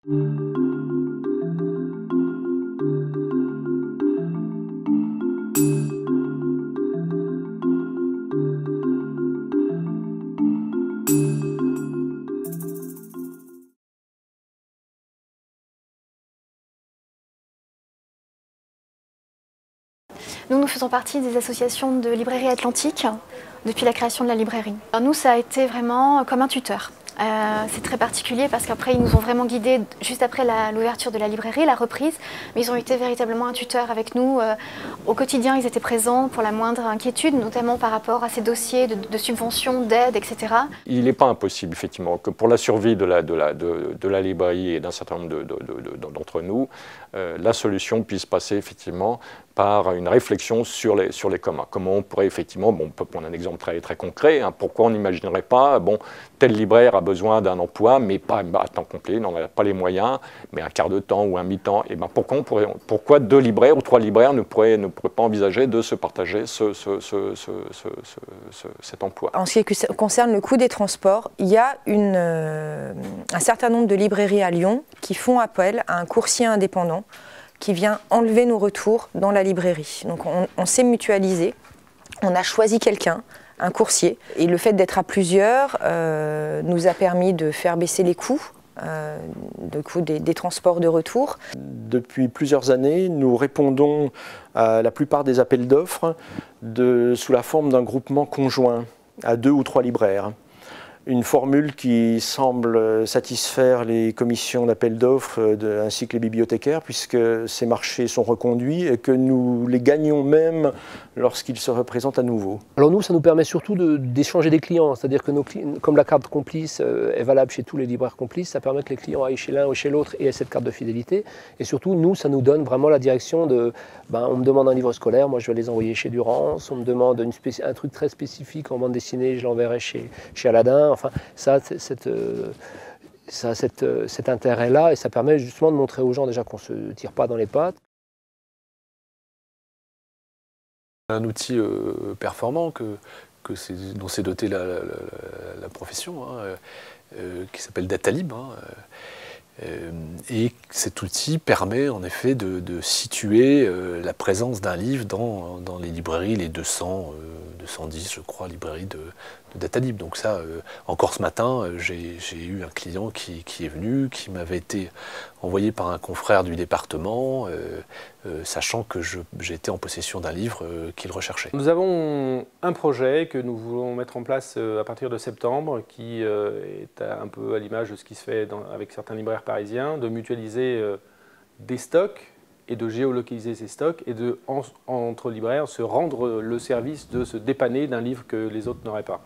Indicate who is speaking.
Speaker 1: Nous faisons partie des associations de librairie atlantique depuis la création de la librairie. Alors nous, ça a été vraiment comme un tuteur. C'est très particulier parce qu'après, ils nous ont vraiment guidés juste après l'ouverture de la librairie, la reprise. Mais ils ont été véritablement un tuteur avec nous. Au quotidien, ils étaient présents pour la moindre inquiétude, notamment par rapport à ces dossiers de subventions, d'aides, etc.
Speaker 2: Il n'est pas impossible, effectivement, que pour la survie de la librairie et d'un certain nombre d'entre nous, la solution puisse passer, effectivement, par une réflexion sur les communs. Comment on pourrait effectivement, bon, on peut prendre un exemple très concret, hein, pourquoi on n'imaginerait pas, bon, tel libraire a besoin d'un emploi, mais pas à temps complet, il n'en a pas les moyens, mais un quart de temps ou un mi-temps, et ben pourquoi 2 libraires ou 3 libraires ne pourraient pas envisager de se partager cet emploi?
Speaker 3: En ce qui concerne le coût des transports, il y a un certain nombre de librairies à Lyon qui font appel à un coursier indépendant qui vient enlever nos retours dans la librairie. Donc on s'est mutualisé, on a choisi quelqu'un, un coursier, et le fait d'être à plusieurs nous a permis de faire baisser les coûts, des transports de retour.
Speaker 4: Depuis plusieurs années, nous répondons à la plupart des appels d'offres sous la forme d'un groupement conjoint à 2 ou 3 libraires. Une formule qui semble satisfaire les commissions d'appel d'offres ainsi que les bibliothécaires, puisque ces marchés sont reconduits et que nous les gagnons même lorsqu'ils se représentent à nouveau.
Speaker 5: Alors nous, ça nous permet surtout d'échanger des clients, c'est-à-dire que comme la carte complice est valable chez tous les libraires complices, ça permet que les clients aillent chez l'un ou chez l'autre et aient cette carte de fidélité. Et surtout, nous, ça nous donne vraiment la direction de, on me demande un livre scolaire, moi je vais les envoyer chez Durance, on me demande un truc très spécifique en bande dessinée, je l'enverrai chez Aladdin. Enfin, ça a cet intérêt-là et ça permet justement de montrer aux gens déjà qu'on ne se tire pas dans les pattes.
Speaker 6: Un outil performant dont s'est dotée la profession, hein, qui s'appelle Datalib. Hein, et cet outil permet en effet de situer la présence d'un livre dans les librairies, les 210 je crois librairies de Datalib. Donc ça, encore ce matin, j'ai eu un client qui est venu, qui m'avait été envoyé par un confrère du département, sachant que j'étais en possession d'un livre qu'il recherchait.
Speaker 7: Nous avons un projet que nous voulons mettre en place à partir de septembre, qui est un peu à l'image de ce qui se fait avec certains libraires parisiens, de mutualiser des stocks et de géolocaliser ces stocks et entre libraires se rendre le service de se dépanner d'un livre que les autres n'auraient pas.